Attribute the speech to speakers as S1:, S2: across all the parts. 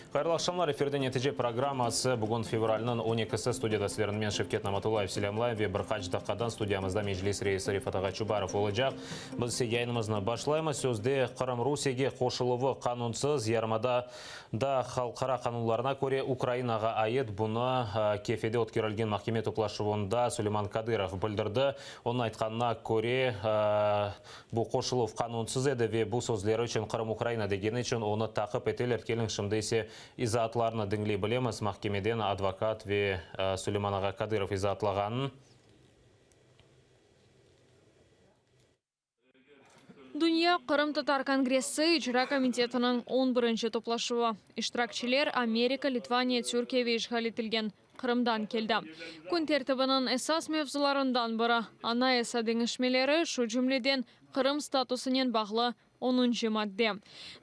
S1: Қайырлы ақшамлар, эфирде нәтиже программасы бүгін февральның 12-сі студияда сілерін мен Шевкет Наматулаев, Селямлаев, бір қач дақадан студиямызда межлес рейсі Рифат Аға Чубаров олacak. Біз яйнымызны башлаймыз. Сөзде Қырым Русияге қошылуы қанунсыз ярмада да халқара қануларына көре Украинаға айет бұны кефеде өткерілген махкеме топлашуында Сулейман Кадыров білдірді. Оның айтқанына көре бұл қошылу қанунсыз еді ве бұл сөздері үшін Қырым Украина дегені үшін оны тақып етелер келің шымдейсе изатларны діңлей білеміз. Махкемеден адвокат ве Сулейман Аға Кадыров изатлағанын.
S2: Дүния Қырым Татар Конгрессы ижра комитетінің 11-ші топлашуы. Иштиракчилер Америка, Литвания, Түркия ве ишғал етілген Қырымдан келді. Күн тәртібінің эсас мевзуларындан бірі ана эса деңішмелері шу жүмледен Қырым статусынен бағлы 10-ші мадде.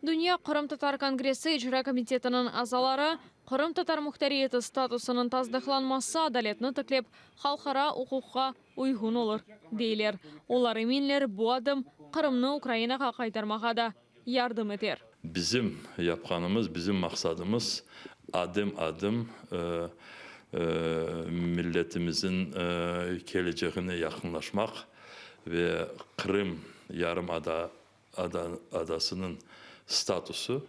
S2: Дүния Қырым Татар Конгрессы ижра комитетінің азалары Қырым Татар мұхтариеті статусының таздықланмасы адалетні тіклеп, халқара ұқуққа ұйғын олыр дейлер. Олар еменлер bu adım Қырымны Украинаға қайтармаға да ярдым етер.
S3: Bizim yapkanımız, bizim maksadımız adım adım milletimizin geleceğine yakınlaşmak ve Kırım Yarımadası'nın statüsü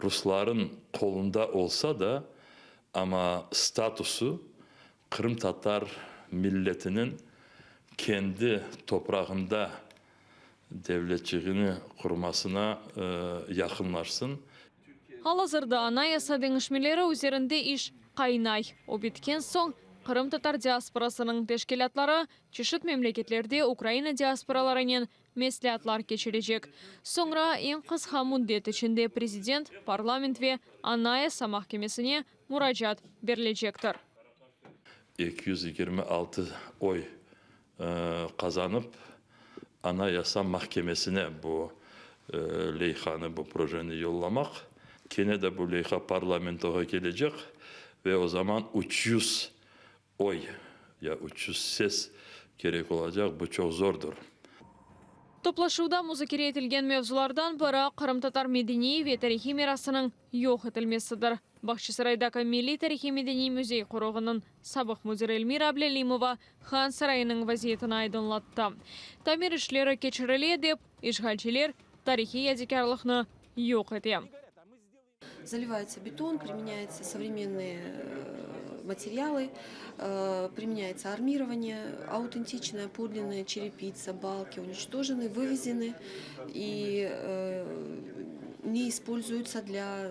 S3: Rusların kolunda olsa da ama statüsü Kırım Tatar milletinin kendi toprağında devletçiliğini kurmasına yakınlaşsın.
S2: Halazırda anayasa dеңішмелері өзерінде iş қайнай. O bitken соң Қырым татар диаспорасының тешкелатлары чешіт мемлекетлерде Украина диаспораларының меслиятлар кечиrecek. Sonra ең қысқа муддет içinde президент, парламент ve anayasa mahkemesine müracaat verilecektir.
S3: 226 oy kazanıp Anayasa Mahkemesi'ne bu leyhanı, bu projeni yollamak. Kene de bu leyha parlamentoya gelecek ve o zaman 300 oy ya 300 ses gerek olacak. Bu çok zordur.
S2: Toplaşuda müzakere etilgen mevzulardan biri Kırım Tatar medeni ve tarihi mirasının yok etilmesidir. Bakçısaray'daki Milli Tarihi Medeni Müzey Kuruğu'nun sabık müdürü Elmira Ablelimova Han Sarayı'nın vaziyetini aydınlattı. Tamir işleri keçirili edip, işgalciler tarihi yadigarlıqны yok etti.
S4: Заливается бетон, применяются современные материалы, применяется армирование, аутентичная, подлинная черепица, балки уничтожены, вывезены и не используются для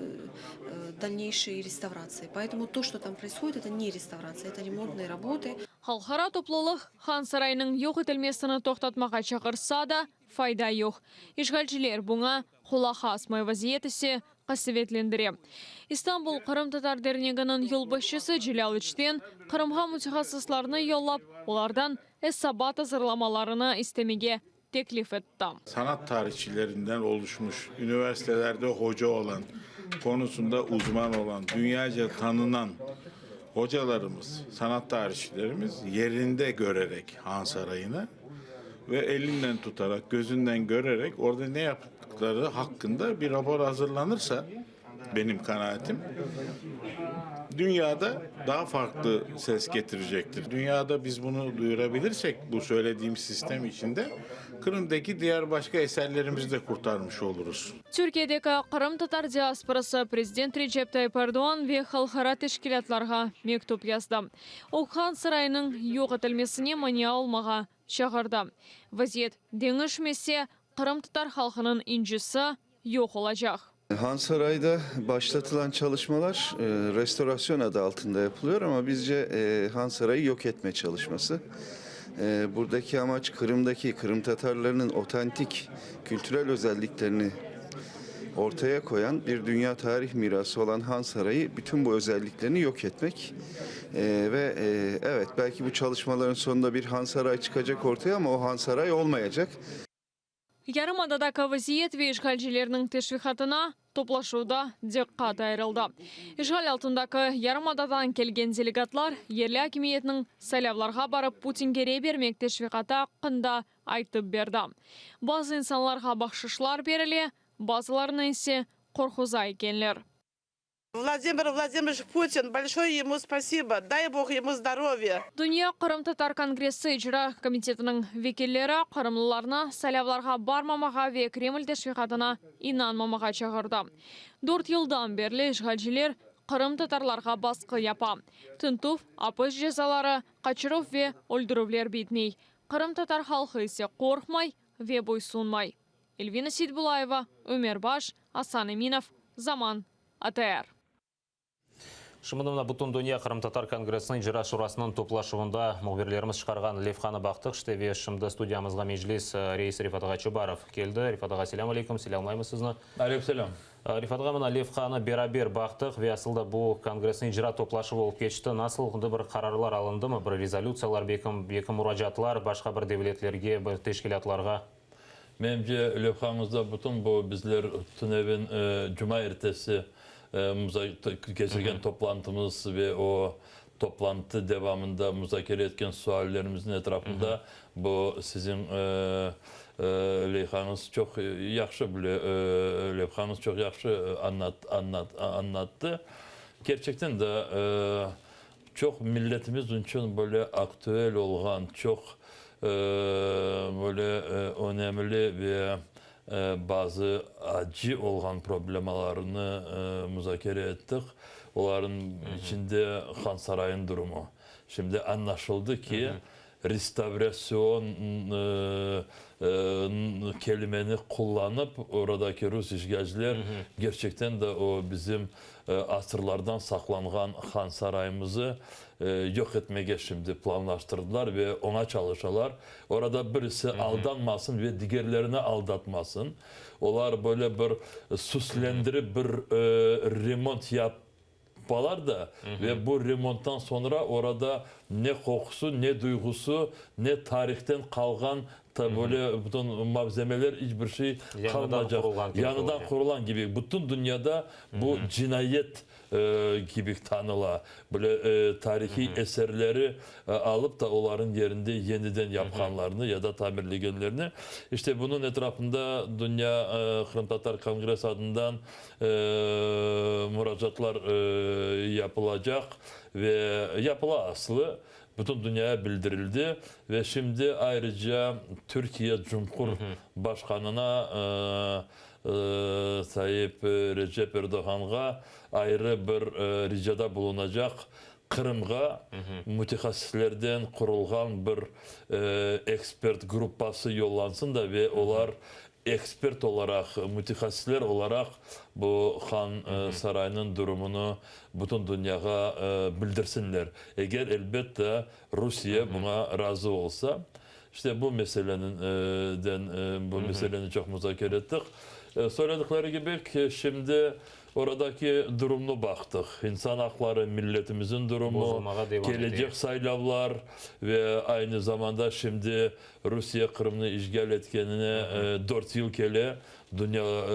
S4: дальнейшей реставрации. Поэтому то, что там происходит, это не реставрация, это ремонтные работы.
S2: Халқара топлылық Хан Сарайының yok etilmesini toxtatmağa çağırsa da fayda yok. İşgalciler buna құлаға асмай вазиетісі қасыветлендіре. İstanbul Қырым Татар дернегінің yolbaşçısı Cilalичтен Қырымға mütəxəssislərini yollap, onlardan эссабат hazırlamalarını istemege teklif etti.
S5: Sanat tarihçilerinden oluşmuş, üniversitelerde hoca olan, konusunda uzman olan, dünyaca tanınan hocalarımız, sanat tarihçilerimiz yerinde görerek Han Sarayı'nı ve elinden tutarak, gözünden görerek orada ne yaptıkları hakkında bir rapor hazırlanırsa benim kanaatim dünyada daha farklı ses getirecektir. Dünyada biz bunu duyurabilirsek bu söylediğim sistem içinde Kırım'daki diğer başka eserlerimizi de kurtarmış oluruz.
S2: Türkiye'deki Қырым Tatar diasporası Prezident Recep Tayyip Erdoğan ve halkara teşkilatlarga mektup yazdı. O Han Sarayı'nın yok etilmesine mani olmağa çağırdı. Vaziyet değişmese Қырым Tatar halkının incisi yok olacak.
S6: Han Saray'da başlatılan çalışmalar restorasyon adı altında yapılıyor ama bizce Han Saray'ı yok etme çalışması. Buradaki amaç Kırım Tatarlarının otantik kültürel özelliklerini ortaya koyan bir dünya tarih mirası olan Han Sarayı bütün bu özelliklerini yok etmek. Ve evet belki bu çalışmaların sonunda bir Han Saray çıkacak ortaya ama o Han Saray olmayacak.
S2: Yarımadadaki vaziyet ve işgalcilerinin teşvihatına toplaşuda dikkat ayrıldı. İşgal altındaki Yarımadadan kelgen delegatlar yerli hakimiyetinin saylavlarga barıp Putin'ge bermek teşvikatı hakkında aytıp berdi. Bazı insanlarga bakşışlar berili, bazılarına ise korkuza ekenler.
S7: Владимир Владимирович Путин, большое ему спасибо. Дай Бог ему здоровья.
S2: Dünya Qırım Tatar Kongresi icra komitetinin vekilleri Qırımlılarına salavlarga barmamağa ve Kreml teşkilatına inanmamağa çağırdı. 4 yıldan beri işgalciler Qırım Tatarlarga baskı yapa. Tintuf, apış cezaları, kaçırıv ve öldürüvler bitmey. Qırım Tatar halkı ise korkmay ve boysunmay. Elvina Sidbulayeva, Ömer Baş, Hasan Eminov, Zaman, ATR.
S1: Шымынымна бұтын дүния Қырым-Татар Конгрессінің жыра шурасының топлашуында мұғберлеріміз шығарған Левханы бақтық. Штеве шымды студиямызға мejlis рейс Рифат аға Чубаров келді. Рифат аға, селям алейкум, селямлаймыз сізні.
S3: Алейкум селям.
S1: Рифат аға, мына Левханы берабер бақтық. Ве асылда бұл Конгрессінің жыра топлашы болып кечті. Насыл бір қарарлар алынды ма? Бір резолюциялар, бекі мұражатлар, башқа бір девлетлерге, бір teşkilatlarga?
S3: Менімce Levhamızda bütün bu bizler tünevin Cuma ertesi geçirgen toplantımız ve o toplantı devamında müzakere etken suallerimizin etrafında bu sizin Levhanız çok yaxşı Levhanız çok yaxşı anlattı. Gerçekten de çok milletimiz için böyle aktüel olan çok böyle önemli ve bazı acı olan problemalarını müzakere ettik. Onların içinde Han Sarayı'nın durumu. Şimdi anlaşıldı ki restorasyon kelimeni kullanıp oradaki Rus işgalciler gerçekten de o bizim asırlardan saklanan Han Sarayımızı yok etmeye şimdi planlaştırdılar ve ona çalışıyorlar. Orada birisi aldanmasın ve diğerlerini aldatmasın. Onlar böyle bir süslendirip bir remont yapmalar da ve bu remonttan sonra orada ne kokusu, ne duygusu, ne tarihten kalgan böyle bütün malzemeler hiçbir şey kalmayacak. Yanıdan kurulan gibi. Bütün dünyada bu cinayet gibi tanıla. Böyle tarihi eserleri alıp da onların yerinde yeniden yapkanlarını ya da tamirlegenlerini. İşte bunun etrafında Dünya Kırım Tatar Kongres adından müracaatlar yapılacak ve yapıla aslı bütün dünyaya bildirildi ve şimdi ayrıca Türkiye Cumhurbaşkanı'na Tayyip Recep Erdoğan'a ayrı bir ricada bulunacak. Kırım'a mütehassislerden kurulgan bir ekspert grupası yollansın da ve onlar ekspert olarak, mütehassisler olarak bu Han Sarayı'nın durumunu bütün dünyaya bildirsinler. Eğer elbette Rusya buna razı olsa, işte bu meselenin çok müzakere ettik. Söyledikleri gibi ki şimdi oradaki durumunu baktık. İnsan hakları, milletimizin durumu, gelecek saylavlar ve aynı zamanda şimdi Rusya Kırım'ı işgal etkenine 4 yıl kele dünya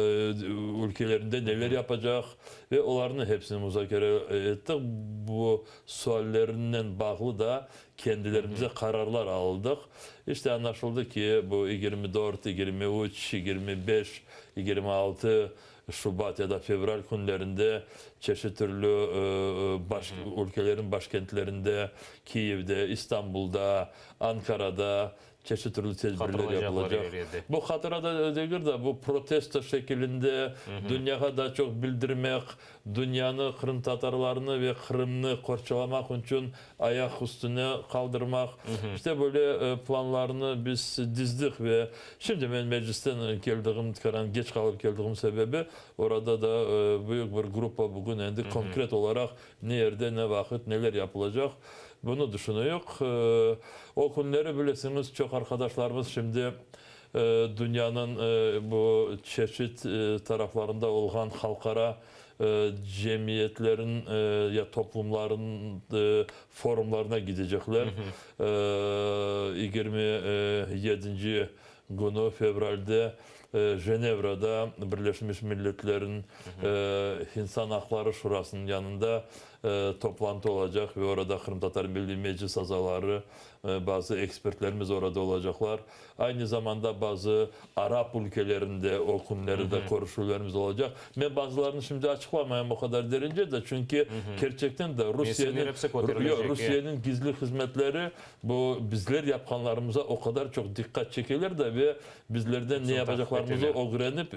S3: ülkelerinde neler yapacak ve onların hepsini müzakere ettik. Bu suallerinden bağlı da kendilerimize kararlar aldık. İşte anlaşıldı ki bu 24, 23, 25, 26 Şubat ya da Fevral günlerinde çeşitli ülkelerin başkentlerinde, Kiev'de, İstanbul'da, Ankara'da çeşitli tedbirler yapılacak. Bu hatırada değil de bu protesto şeklinde dünyaya da çok bildirmek, dünyanın Kırım Tatarlarını ve Kırım'ını korçalamak için ayak üstüne kaldırmak. İşte böyle planlarını biz dizdik ve şimdi ben meclisten geç kalıp geldiğim sebebi orada da büyük bir grupa bugün indi konkret olarak ne yerde, ne vakit, neler yapılacak. Bunu düşünüyor. O günleri bilirsiniz çok arkadaşlarımız şimdi dünyanın bu çeşit taraflarında olan halkara cemiyetlerin ya toplumların forumlarına gidecekler. 27. günü fevralde Cenevre'de Birleşmiş Milletler'in İnsan Hakları Şurası'nın yanında toplantı olacak ve orada Kırım Tatar Milli Meclis azaları, bazı ekspertlerimiz orada olacaklar. Aynı zamanda bazı Arap ülkelerinde o konularda konuşularımız olacak. Ben bazılarını şimdi açıklamayayım o kadar derince de çünkü gerçekten de Rusya'nın gizli hizmetleri bu bizler yapkanlarımıza o kadar çok dikkat çekilir de ve bizlerden ne yapacaklarımızı öğrenip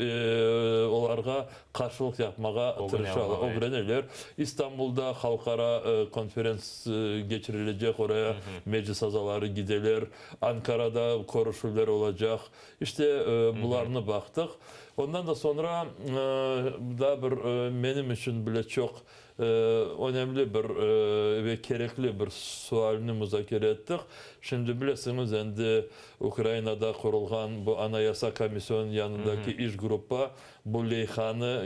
S3: onlara karşılık yapmaya tırışarlar, öğrenirler. İstanbul'da halkara konferans geçirilecek, oraya meclis azaları gidilir. Ankara'da konuşular olacak. İşte bularına baktık. Ondan da sonra da bir benim için bile çok önemli bir ve gerekli bir sualini müzakere ettik. Şimdi bilirsiniz endi Ukrayna'da kurulgan bu Anayasa Komisyonu yanındaki iş grubu bu leyhanı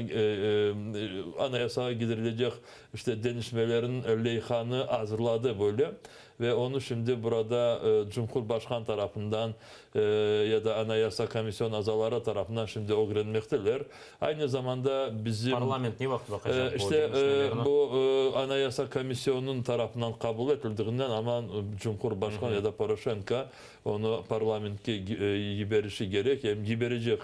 S3: anayasaya giderilecek işte denişmelerin leyhanı hazırladı böyle ve onu şimdi burada Cumhurbaşkanı tarafından ya da Anayasa Komisyonu azaları tarafından şimdi öğrenmekteler. Aynı zamanda bizim
S1: Parlament ne vakit bakacak
S3: işte bu Anayasa Komisyonu'nun tarafından kabul edildiğinden ama Cumhurbaşkanı ya da Poroshenko onu parlamentke giberişi gerek. Hem giberecek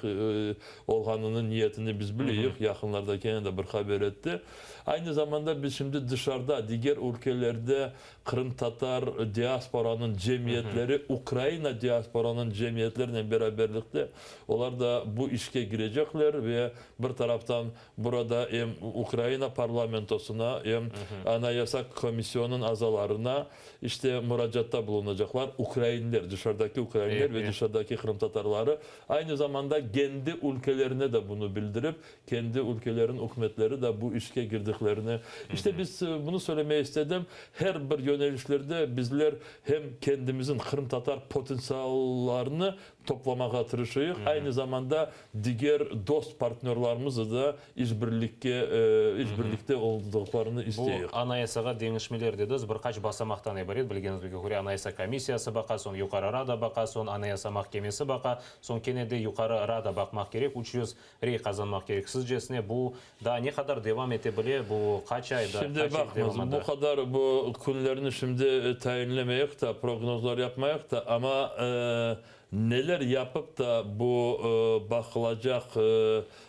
S3: olganının niyetini biz biliyoruz. Yakınlarda kendine de bir haber etti. Aynı zamanda biz şimdi dışarıda diğer ülkelerde Kırım Tatar diasporanın cemiyetleri, Ukrayna diasporanın cemiyetlerine beraberlikte onlar da bu işe girecekler ve bir taraftan burada hem Ukrayna parlamentosuna hem Anayasa Komisyonu'nun azalarına işte müracaatta bulunacaklar. Ukrayniler, dışarıdaki Ukrayniler ve dışarıdaki Kırım Tatarları aynı zamanda kendi ülkelerine de bunu bildirip kendi ülkelerin hükümetleri de bu işe girdiklerini. İşte biz bunu söylemeye istedim. Her bir yönelişlerde bizler hem kendimizin Kırım Tatar potansiyellerini toplamaya tırışıyıq. Aynı zamanda diğer dost partnerlarımızı da işbirlikte olduklarını isteyirik.
S1: Bu anayasaga dengişmeler dediniz. Birkaç basamaktan ibaret. Bildiğiniz gibi Anayasa Komissiyası baqa, son Yukarı Rada baqa, son Anayasa Mahkemesi baqa, son kene de Yukarı Rada bakmak gerek. 300 rey kazanmak gerek. Sizce bu da ne kadar devam edebilir? Bu kaç ayda?
S3: Şimdi bakmaz. Bu kadar bu günlerini şimdi tayinlemeyek de prognozlar yapmayak da ama neler yapıp da bu bakılacak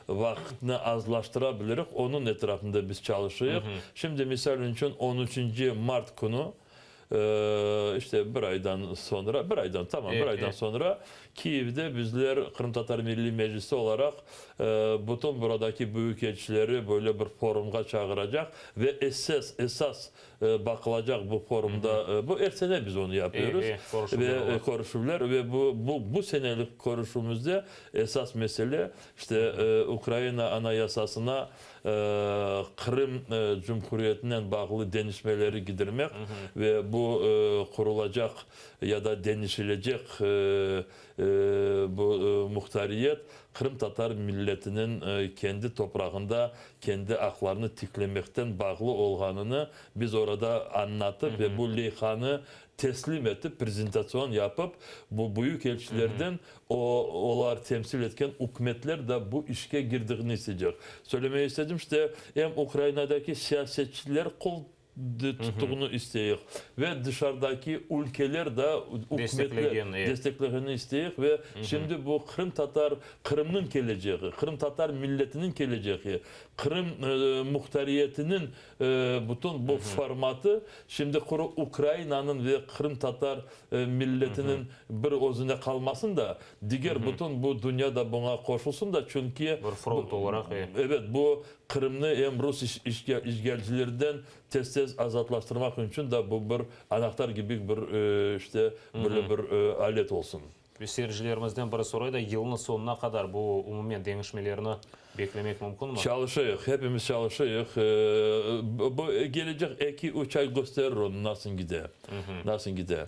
S3: vaktini azlaştırabiliriz. Onun etrafında biz çalışıyoruz. Şimdi misal için 13. Mart günü işte bir aydan sonra Kiev'de bizler Kırım Tatar Milli Meclisi olarak bütün buradaki büyükelçileri böyle bir forumga çağıracak ve esas bakılacak bu forumda. Bu her sene biz onu yapıyoruz ve konuşurlar ve bu senelik konuşumuzda esas mesele işte Ukrayna Anayasasına Kırım Cumhuriyeti'nden bağlı denişmeleri gidermek ve bu kurulacak ya da denişilecek bu muhtariyet Kırım Tatar milletinin kendi toprağında kendi haklarını tiklemekten bağlı olganını biz orada anlatıp ve bu leyhanı teslim edip prezentasyon yapıp bu büyük elçilerden onlar temsil etken hükümetler de bu işe girdiğini isteyecek. Söylemeyi istedim işte hem Ukrayna'daki siyasetçiler tuttuğunu isteyiyor ve dışarıdaki ülkeler de desteklerini isteyiyor ve şimdi bu Kırım'ın geleceği, Kırım Tatar milletinin geleceği, Kırım muhtariyetinin bütün bu formatı şimdi Ukrayna'nın ve Kırım Tatar milletinin bir özüne kalmasın da diğer bütün bu dünyada buna koşulsun da çünkü
S1: bir front olarak
S3: evet bu Kırım'ı hem Rus işgalcilerden tez azatlaştırmak için de bu bir anahtar gibi bir işte böyle bir alet olsun.
S1: Seyircilerimizden biri soruyor da yılın sonuna kadar bu umumiyen denişmelerini beklemek mümkün mü?
S3: Çalışıyoruz. Hepimiz çalışıyoruz. Bu gelecek 2-3 ay gösterir onu nasıl gider. Nasıl gider.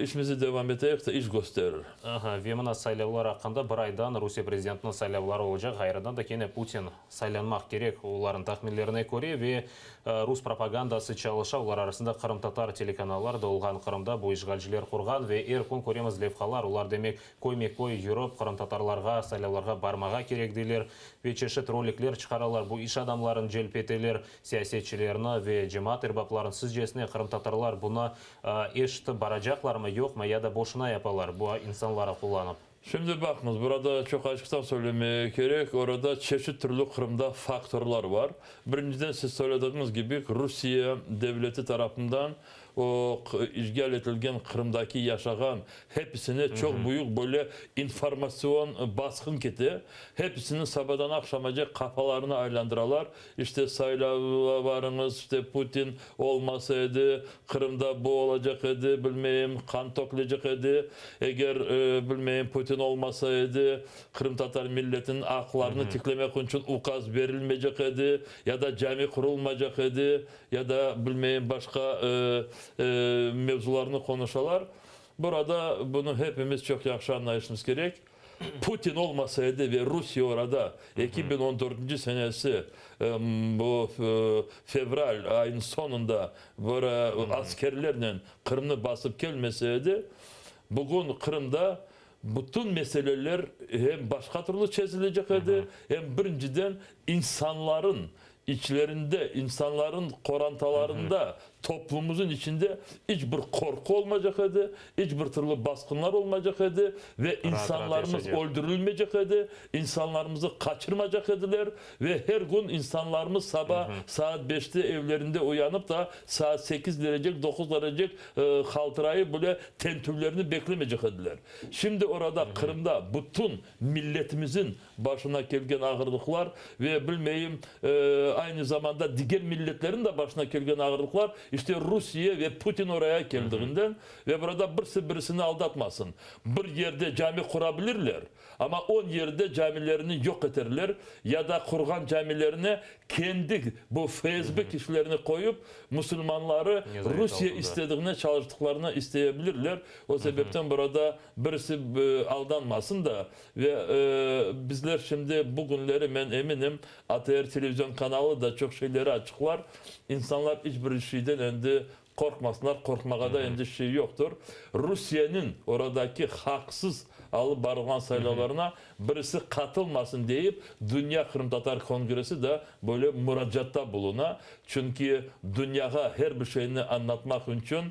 S3: işimizi devam ettirek de iş gösterir.
S1: Ve мына сайлаулар hakkında bir aydan Rusya prezidentinin saylavları olacak. Hayradan da kene Putin saylanmak gerek onların tahminlerine göre ve Rus propagandası çalışa onlar arasında Kırım Tatar telekanallar da olgan Kırımda bu işgalciler kurgan ve erkun köremiz levhalar. Onlar demek koy Europe Kırım Tatarlarga saylavlarga barmaga gerek diler ve çeşit rolikler çıkararlar. Bu iş adamların celp eteler siyasetçilerini ve cemaat erbapların sizcesine Kırım Tatarlar buna eşit baracaklar mı yok mu ya da boşuna yaparlar bu insanlara kullanıp?
S3: Şimdi bakınız burada çok açıktan söylemeye gerek. Orada çeşit türlü Kırım'da faktörler var. Birinciden siz söylediğiniz gibi Rusya devleti tarafından o işgal edilen Kırım'daki yaşayan hepsine çok büyük böyle informasyon baskın kiti. Hepsinin sabahdan akşamaca kafalarını aylandıralar. İşte saylavarınız, işte Putin olmasaydı Kırım'da bu olacak idi, bilmeyeyim kan toklayacak idi. Eğer bilmeyeyim Putin olmasaydı Kırım Tatar milletinin aklarını tiklemek için ukaz verilmeyecek idi ya da cami kurulmayacak idi ya da bilmeyeyim başka mevzularını konuşalar. Burada bunu hepimiz çok yaxşı anlayışımız gerek. Putin olmasaydı ve Rusya orada 2014 senesi bu fevral ayın sonunda böyle askerlerle Kırım'ı basıp gelmeseydi bugün Kırım'da bütün meseleler hem başka türlü çözülecek idi hem birinciden insanların içlerinde, insanların korantalarında, toplumumuzun içinde hiçbir korku olmayacak idi, hiçbir türlü baskınlar olmayacak idi ve insanlarımız öldürülmeyecek idi, insanlarımızı kaçırmayacak idiler ve her gün insanlarımız sabah saat 5'te evlerinde uyanıp da saat 8 derece, 9 derece haltırayı böyle tentürlerini beklemeyecek idiler. Şimdi orada Kırım'da bütün milletimizin başına gelgen ağırlıklar ve bilmeyeyim aynı zamanda diğer milletlerin de başına gelgen ağırlıklar işte Rusya ve Putin oraya geldiğinden ve burada birisini aldatmasın. Bir yerde cami kurabilirler ama 10 yerde camilerini yok ederler ya da kurgan camilerine kendi bu Facebook işlerini koyup Müslümanları Rusya istediğine çalıştıklarına isteyebilirler. O sebepten burada birisi aldanmasın da ve bizler şimdi bugünleri ben eminim ATR televizyon kanalı da çok şeyleri açıklar. İnsanlar hiçbir şeyden önde korkmasınlar. Korkmağa da endi şey yoktur. Rusya'nın oradaki haksız alıp barılan sayılarına birisi katılmasın deyip Dünya Kırım Tatar Kongresi de böyle müracaatta buluna. Çünkü dünyaya her bir şeyini anlatmak için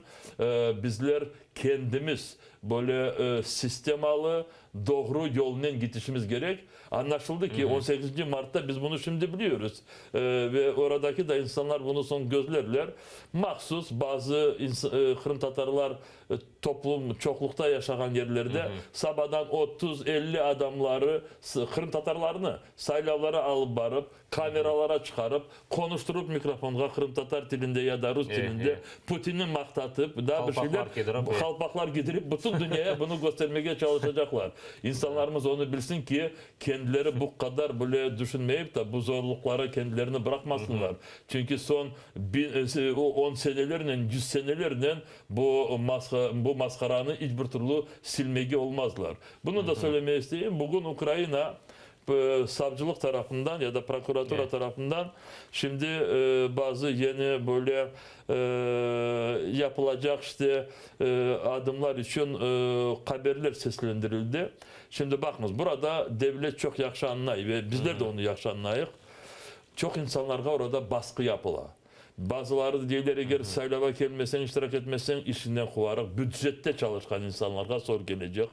S3: bizler kendimiz böyle sistemalı doğru yolundan gidişimiz gerek. Anlaşıldı ki 18. Mart'ta biz bunu şimdi biliyoruz. Ve oradaki da insanlar bunu son gözlerler. Mahsus bazı Kırım Tatarlar toplum çoklukta yaşayan yerlerde sabahdan 30-50 adamları Kırım Tatarlarını saylavlara alıp barıp kameralara çıkarıp konuşturup mikrofonga Kırım Tatar dilinde ya da Rus dilinde Putin'i maktatıp daha bir şeyler kalpaklar gidirip bütün dünyaya bunu göstermeye çalışacaklar. İnsanlarımız onu bilsin ki kendileri bu kadar böyle düşünmeyip de bu zorluklara kendilerini bırakmasınlar. Çünkü son 10 senelerle 100 senelerle bu maskaranı hiçbir türlü silmeye olmazlar. Bunu da söylemeye isteyeyim. Bugün Ukrayna savcılık tarafından ya da prokuratura tarafından şimdi bazı yeni böyle yapılacak işte adımlar için haberler seslendirildi. Şimdi bakınız burada devlet çok yaxşı anlayır ve bizler de onu yaxşı anlayır. Çok insanlarga orada baskı yapıla. Bazıları diyorlar eğer saylava gelmesen, iştirak etmesen işinden kovarak büdcette çalışkan insanlarga zor gelecek.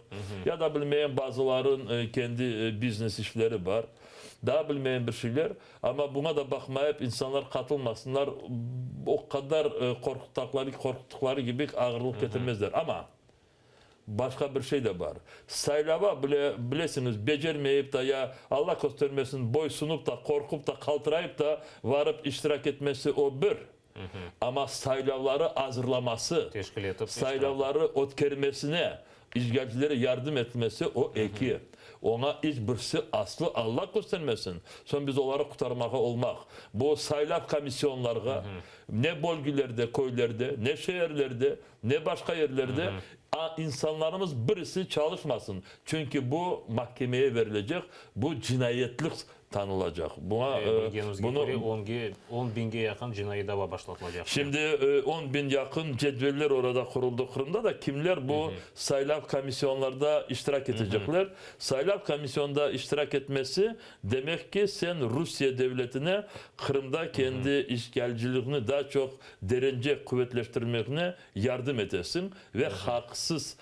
S3: Ya da bilmeyen bazıların kendi biznes işleri var. Daha bilmeyen bir şeyler ama buna da bakmayıp insanlar katılmasınlar. O kadar korktukları gibi ağırlık getirmezler. Ama başka bir şey de var. Saylava bilesiniz becermeyip de ya Allah göstermesin boysunup da korkup da kaltırayıp da varıp iştirak etmesi o bir. Ama saylavları hazırlaması, saylavları ötkermesine, işgalcilere yardım etmesi o iki. ona hiçbirisi aslı Allah göstermesin. Son biz onları kurtarmaya olmak. Bu saylap komisyonlarga ne bölgelerde, köylerde, ne şehirlerde, ne başka yerlerde insanlarımız birisi çalışmasın. Çünkü bu mahkemeye verilecek, bu cinayetlik tanılacak. Buna bunu
S1: 10 binge yakın cinayi dava başlatılacak.
S3: şimdi 10 bin yakın cedveller orada kuruldu Kırım'da da kimler bu saylap komisyonlarda iştirak edecekler? Saylap komisyonda iştirak etmesi demek ki sen Rusya devletine Kırım'da kendi işgalciliğini daha çok derince kuvvetleştirmekine yardım edesin ve haksız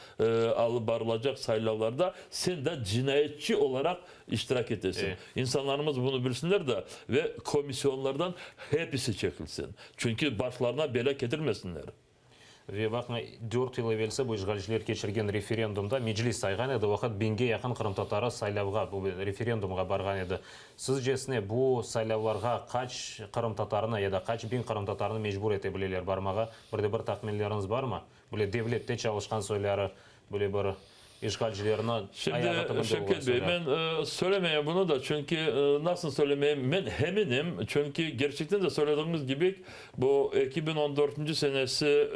S3: alıp varılacak saylavlarda sen de cinayetçi olarak iştirak edesin.
S1: Evet.
S3: İnsanlarımız bunu bilsinler de ve komisyonlardan hepsi çekilsin. Çünkü başlarına bela getirmesinler.
S1: Ve bakın 4 yıl evvelsi bu işgalciler geçirgen referendumda meclis saygan edi. Vaqt binge yakın Kırım Tatarı saylavga, bu referendumga bargan edi. Sizce bu saylavlarga kaç Kırım Tatarını ya da kaç bin Kırım Tatarını mecbur edebilirler barmaga? Bir tahminleriniz var mı? Böyle devlette çalışkan soyları, böyle bir işgalcilerine
S3: Şimdi Şevket Bey ben söylemeye bunu da çünkü nasıl söylemeye ben eminim çünkü gerçekten de söylediğimiz gibi bu 2014 senesi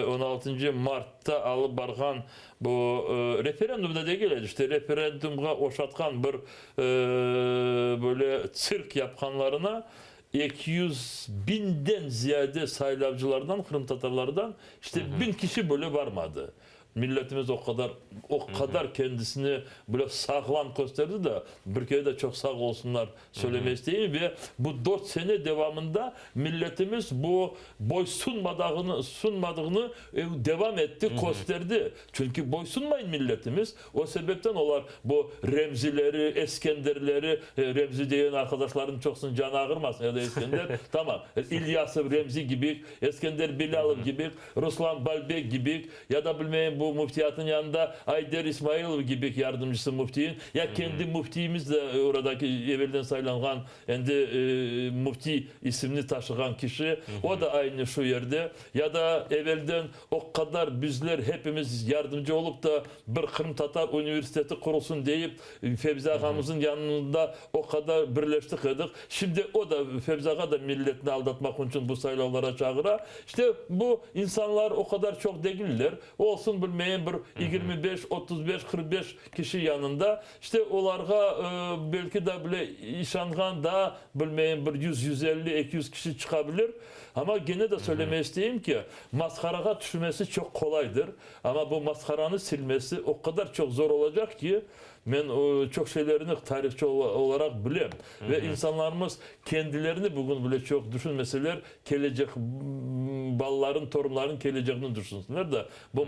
S3: 16. Mart'ta alıp bargan bu referandumda değil işte referendumga oşatkan bir böyle sirk yapkanlarına 200 binden ziyade saylavcılardan, Kırım Tatarlardan işte 1000 kişi böyle varmadı. Milletimiz o kadar kendisini böyle sağlam gösterdi de bir kere de çok sağ olsunlar söylemeyiz değil ve bu 4 sene devamında milletimiz bu boy sunmadığını devam etti, gösterdi. Çünkü boy sunmayın milletimiz. O sebepten olar bu Remzileri, Eskenderleri, Remzi diyen arkadaşların çoksun canı ağırmasın ya da Eskender. Tamam. İlyasov Remzi gibi, Eskender Bilalov gibi, Ruslan Balbek gibi ya da bilmeyin bu muftiyatın yanında Ayder İsmailov gibi yardımcısı muftiyin ya kendi muftimiz de oradaki evvelden sayılan kendi mufti ismini taşıyan kişi o da aynı şu yerde ya da evvelden o kadar bizler hepimiz yardımcı olup da bir Kırım Tatar Üniversitesi kurulsun deyip Fevzi Ağamızın yanında o kadar birleştik edik. Şimdi o da Fevzi Ağa da milletini aldatmak için bu sayılavlara çağıra. İşte bu insanlar o kadar çok değiller. Olsun bilmeyen bir 25, 35, 45 kişi yanında işte onlarga belki de bile işangan da bilmeyen bir 100, 150, 200 kişi çıkabilir. Ama gene de söylemek isteyeyim ki maskaraga düşmesi çok kolaydır. Ama bu maskaranı silmesi o kadar çok zor olacak ki ben çok şeylerini tarihçi olarak bilem. Ve insanlarımız kendilerini bugün bile çok düşünmeseler gelecek balların, torunların geleceğini düşünsünler de bu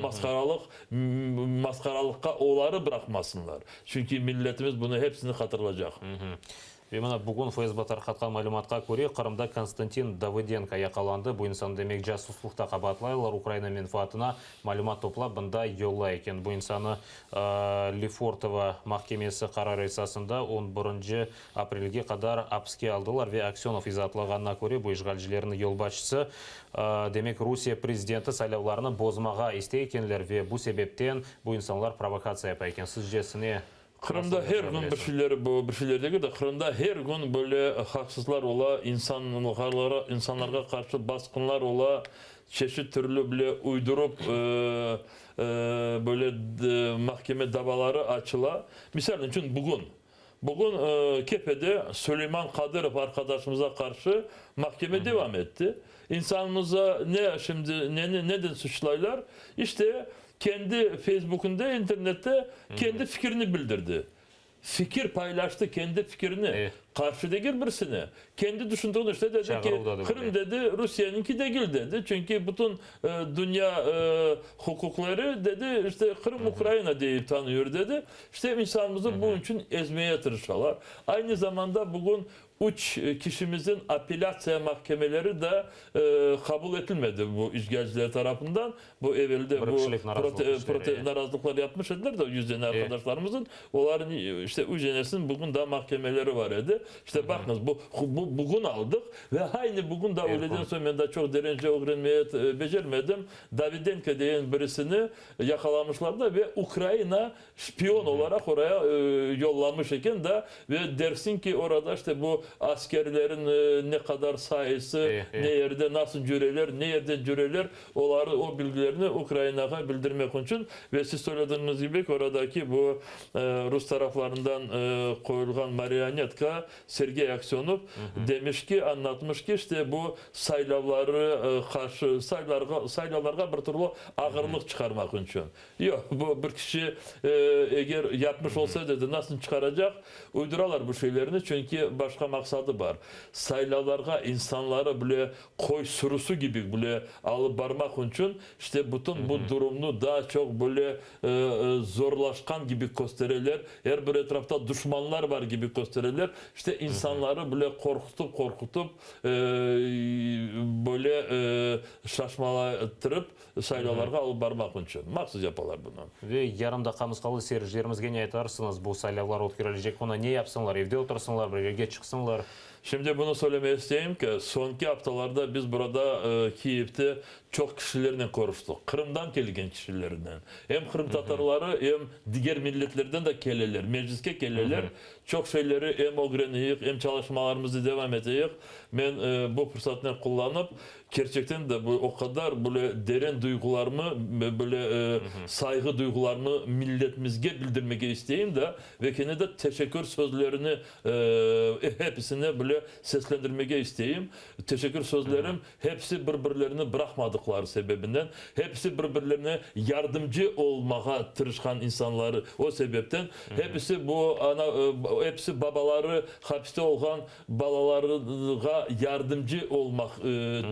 S3: maskaralıkka onları bırakmasınlar. Çünkü milletimiz bunu hepsini hatırlayacak.
S1: Ve mana bugün FSB tarqatқан мәліметқа көре Қырымда Константин Давыденко яқаланды. Bu insan demek casuslukta qabatlайлар Украина menfaatına мәлімат топлап bunda yolla ekan. Bu insanı Лефортово mahkemesi qararı esasında 11 aprelге kadar hapsке aldılar ve Aksionov izatlағанына көре bu işgalcilerin yol başçısı demek Rusiya prezidenti saylavlarını bozmağa isteykenler ve bu sebepten bu insanlar provokasiya yapayken. Sizce
S3: Kırım'da her gün bir şeylerdeki de Kırım'da her gün böyle haksızlar ola, insanlara karşı baskınlar ola, çeşit türlü bile uydurup böyle mahkeme davaları açıla. Misal için bugün Kefe'de Süleyman Kadırov arkadaşımıza karşı mahkeme devam etti. İnsanımıza neden suçlaylar? İşte kendi Facebook'unda, internette kendi fikrini bildirdi. Fikir paylaştı, kendi fikrini.
S1: Evet.
S3: Karşı değil birisine. Kendi düşündüğünü işte dedi ki Kırım dedi Rusya'nınki değil dedi. Çünkü bütün dünya hukukları dedi işte Kırım Ukrayna deyip tanıyor dedi. İşte insanımızı bunun için ezmeye tırışıyorlar. Aynı zamanda bugün üç kişimizin apellasya mahkemeleri de kabul edilmedi bu işgalciler tarafından. Bu evvelde bu
S1: Bırakışlık narazılık
S3: narazılıklar yapmış ediler de yüzden arkadaşlarımızın. Onların işte ücenesin bugün de mahkemeleri var idi. İşte bakınız bu bugün aldık ve aynı bugün de öğleden sonra ben de çok derince öğrenmeye becermedim. Davidenko diyen birisini yakalamışlardı ve Ukrayna spiyon olarak oraya yollamış iken de ve dersin ki orada işte bu askerlerin ne kadar sayısı, ne yerde nasıl cüreler, ne yerde cüreler o bilgilerini Ukrayna'ya bildirmek için ve siz söylediğiniz gibi oradaki bu Rus taraflarından koyulgan marionetka Sergey Aksyonov demiş ki, anlatmış ki işte bu saylavları karşı saylavlarga bir türlü ağırlık çıkarmak için. Yok bu bir kişi eğer yapmış olsaydı nasıl çıkaracak? Uyduralar bu şeylerini çünkü başka maksadı var. Saylavlarga insanları böyle koy sürüsü gibi böyle alıp barmak için işte bütün bu durumunu daha çok böyle zorlaşkan gibi gösterirler. Her bir etrafta düşmanlar var gibi gösterirler. İşte insanları böyle korkutup böyle şaşmalatırıp saylavlarga alıp barmak için. Maksız yaparlar bunu.
S1: Ve yarım dakikamız kaldı, seyircilerimizge ne aytarsınız? Bu saylavlar ötkürülecek, ona ne yapsınlar? Evde otursunlar, bir yerge çıksınlar.
S3: Şimdi bunu söylemek isteyeyim ki sonki haftalarda biz burada Kiev'te çok kişilerle konuştuk. Kırım'dan gelgen kişilerden. Hem Kırım Tatarları hem diğer milletlerden de kelleler, mecliske kelleler. Çok şeyleri hem öğreniyik hem çalışmalarımızı devam edeyik. Ben bu fırsatını kullanıp gerçekten de bu o kadar böyle derin duygularımı böyle saygı duygularımı milletimizge bildirmek isteyeyim de ve kendine de teşekkür sözlerini hepsine böyle seslendirmek isteyeyim. Teşekkür sözlerim hepsi birbirlerini bırakmadıkları sebebinden, hepsi birbirlerine yardımcı olmaya tırışkan insanları o sebepten hepsi bu hepsi babaları hapiste olan balalarına yardımcı olmak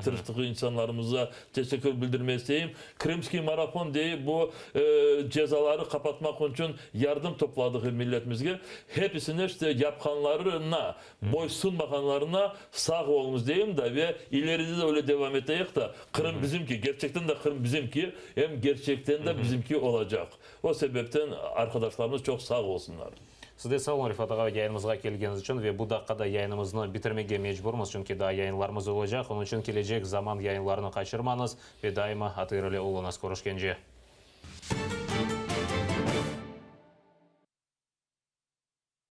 S3: tırıştığı insanlarımıza teşekkür bildirmek isteyeyim. Krimski Marafon diye bu cezaları kapatmak için yardım topladığı milletimizge hepsine işte yapkanlarına boy sunmakanlarına sağ olunuz diyeyim de ve ileride de öyle devam edecek de Kırım bizimki, gerçekten de Kırım bizimki hem gerçekten de bizimki olacak. O sebepten arkadaşlarımız çok sağ olsunlar.
S1: Sizde sağ olun Rifat ağa, yayınımızga kelgeniz için ve bu dakikada yayınımızı bitirmege mecburmuz çünkü daha yayınlarımız olacak. Onun için gelecek zaman yayınlarını kaçırmanız ve daima atırılı olunuz. Görüşkence.